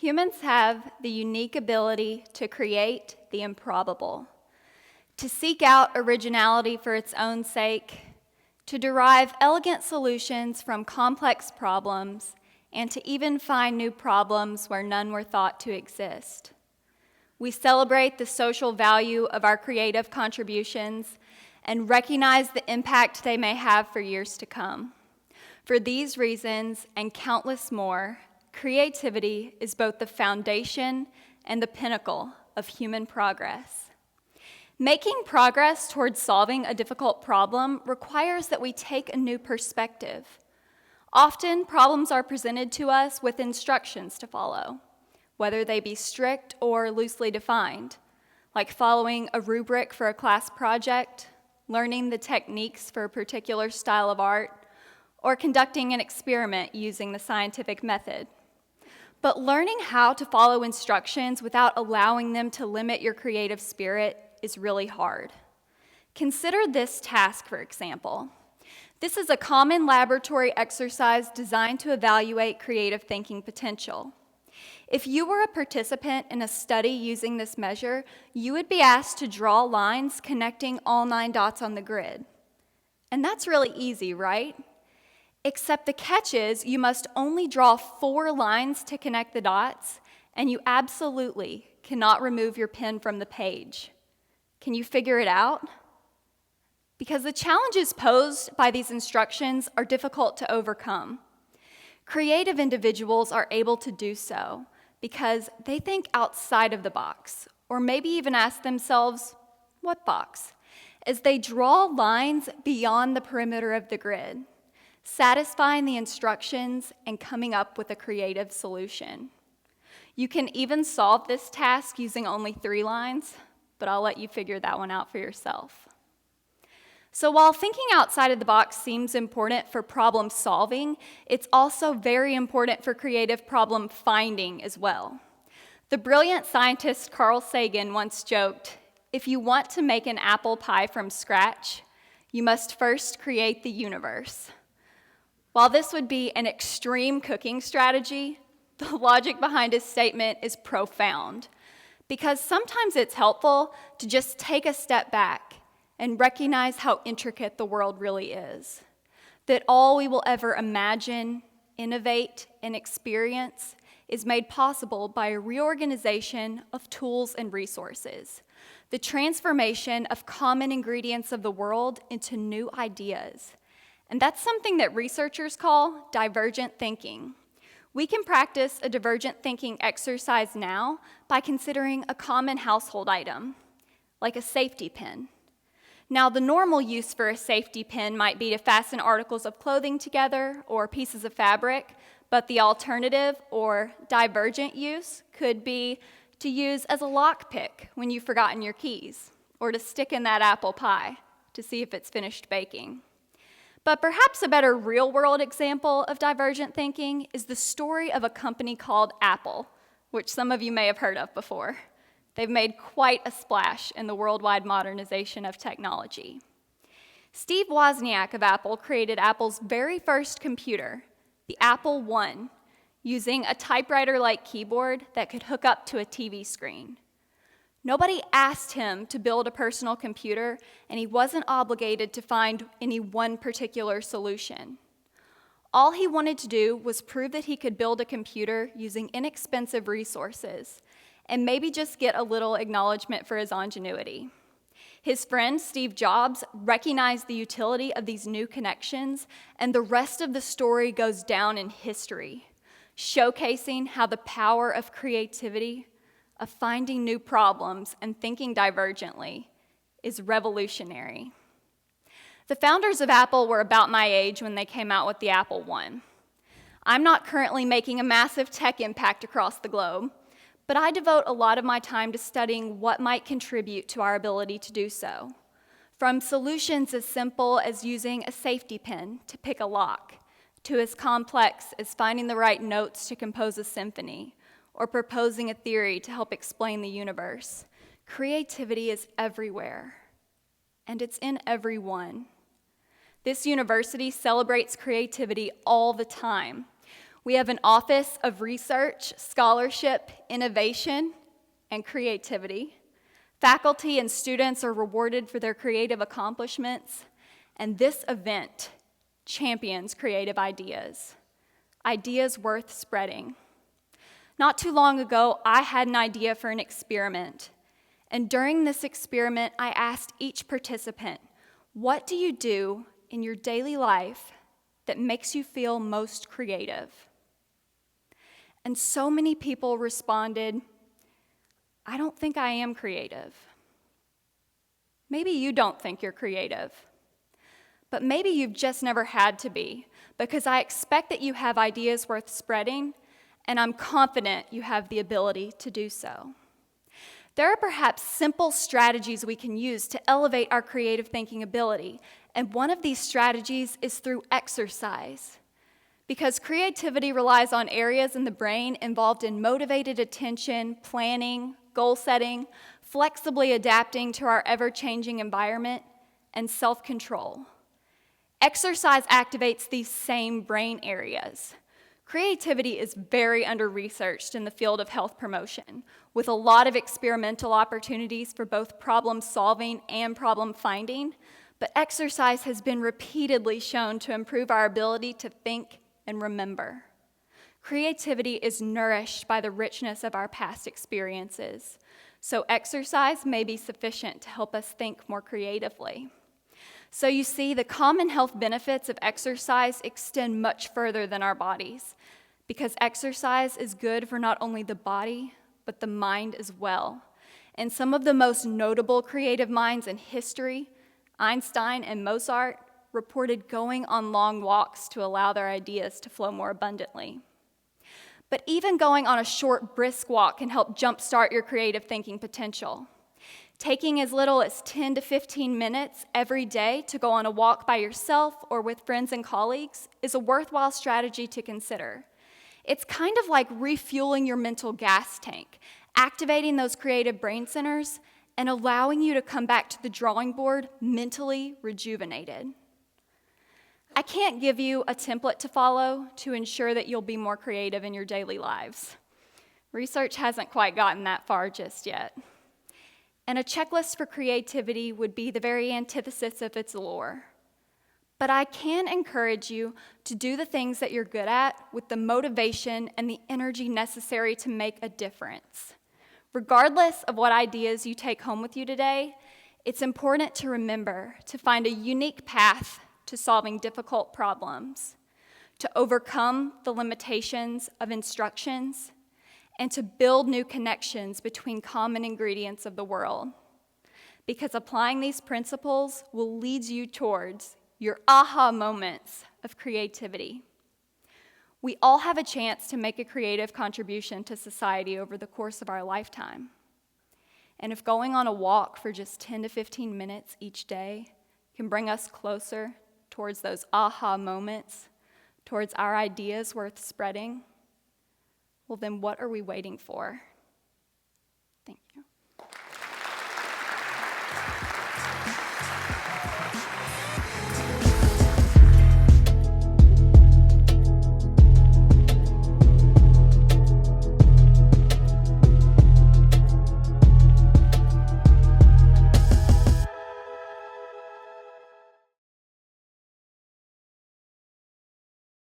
Humans have the unique ability to create the improbable, to seek out originality for its own sake, to derive elegant solutions from complex problems, and to even find new problems where none were thought to exist. We celebrate the social value of our creative contributions and recognize the impact they may have for years to come. For these reasons and countless more, creativity is both the foundation and the pinnacle of human progress. Making progress towards solving a difficult problem requires that we take a new perspective. Often, problems are presented to us with instructions to follow, whether they be strict or loosely defined, like following a rubric for a class project, learning the techniques for a particular style of art, or conducting an experiment using the scientific method. But learning how to follow instructions without allowing them to limit your creative spirit is really hard. Consider this task, for example. This is a common laboratory exercise designed to evaluate creative thinking potential. If you were a participant in a study using this measure, you would be asked to draw lines connecting all 9 dots on the grid. And that's really easy, right? Except the catch is you must only draw 4 lines to connect the dots, and you absolutely cannot remove your pen from the page. Can you figure it out? Because the challenges posed by these instructions are difficult to overcome. Creative individuals are able to do so because they think outside of the box, or maybe even ask themselves, what box? As they draw lines beyond the perimeter of the grid, satisfying the instructions and coming up with a creative solution. You can even solve this task using only 3 lines, but I'll let you figure that one out for yourself. So while thinking outside of the box seems important for problem solving, it's also very important for creative problem finding as well. The brilliant scientist Carl Sagan once joked, "If you want to make an apple pie from scratch, you must first create the universe." While this would be an extreme cooking strategy, the logic behind his statement is profound, because sometimes it's helpful to just take a step back and recognize how intricate the world really is, that all we will ever imagine, innovate, and experience is made possible by a reorganization of tools and resources, the transformation of common ingredients of the world into new ideas. And that's something that researchers call divergent thinking. We can practice a divergent thinking exercise now by considering a common household item, like a safety pin. Now, the normal use for a safety pin might be to fasten articles of clothing together or pieces of fabric, but the alternative or divergent use could be to use as a lockpick when you've forgotten your keys, or to stick in that apple pie to see if it's finished baking. But perhaps a better real-world example of divergent thinking is the story of a company called Apple, which some of you may have heard of before. They've made quite a splash in the worldwide modernization of technology. Steve Wozniak of Apple created Apple's very first computer, the Apple I, using a typewriter-like keyboard that could hook up to a TV screen. Nobody asked him to build a personal computer, and he wasn't obligated to find any one particular solution. All he wanted to do was prove that he could build a computer using inexpensive resources, and maybe just get a little acknowledgement for his ingenuity. His friend, Steve Jobs, recognized the utility of these new connections, and the rest of the story goes down in history, showcasing how the power of creativity, of finding new problems and thinking divergently, is revolutionary. The founders of Apple were about my age when they came out with the Apple I. I'm not currently making a massive tech impact across the globe, but I devote a lot of my time to studying what might contribute to our ability to do so. From solutions as simple as using a safety pin to pick a lock, to as complex as finding the right notes to compose a symphony, or proposing a theory to help explain the universe. Creativity is everywhere, and it's in everyone. This university celebrates creativity all the time. We have an Office of Research, Scholarship, Innovation, and Creativity. Faculty and students are rewarded for their creative accomplishments, and this event champions creative ideas, ideas worth spreading. Not too long ago, I had an idea for an experiment, and during this experiment, I asked each participant, what do you do in your daily life that makes you feel most creative? And so many people responded, I don't think I am creative. Maybe you don't think you're creative, but maybe you've just never had to be, because I expect that you have ideas worth spreading, and I'm confident you have the ability to do so. There are perhaps simple strategies we can use to elevate our creative thinking ability, and one of these strategies is through exercise. Because creativity relies on areas in the brain involved in motivated attention, planning, goal setting, flexibly adapting to our ever-changing environment, and self-control. Exercise activates these same brain areas. Creativity is very under-researched in the field of health promotion, with a lot of experimental opportunities for both problem-solving and problem-finding, but exercise has been repeatedly shown to improve our ability to think and remember. Creativity is nourished by the richness of our past experiences, so exercise may be sufficient to help us think more creatively. So you see, the common health benefits of exercise extend much further than our bodies, because exercise is good for not only the body, but the mind as well. And some of the most notable creative minds in history, Einstein and Mozart, reported going on long walks to allow their ideas to flow more abundantly. But even going on a short, brisk walk can help jumpstart your creative thinking potential. Taking as little as 10 to 15 minutes every day to go on a walk by yourself or with friends and colleagues is a worthwhile strategy to consider. It's kind of like refueling your mental gas tank, activating those creative brain centers, and allowing you to come back to the drawing board mentally rejuvenated. I can't give you a template to follow to ensure that you'll be more creative in your daily lives. Research hasn't quite gotten that far just yet. And a checklist for creativity would be the very antithesis of its allure. But I can encourage you to do the things that you're good at with the motivation and the energy necessary to make a difference. Regardless of what ideas you take home with you today, it's important to remember to find a unique path to solving difficult problems, to overcome the limitations of instructions, and to build new connections between common ingredients of the world. Because applying these principles will lead you towards your aha moments of creativity. We all have a chance to make a creative contribution to society over the course of our lifetime. And if going on a walk for just 10 to 15 minutes each day can bring us closer towards those aha moments, towards our ideas worth spreading, well then what are we waiting for?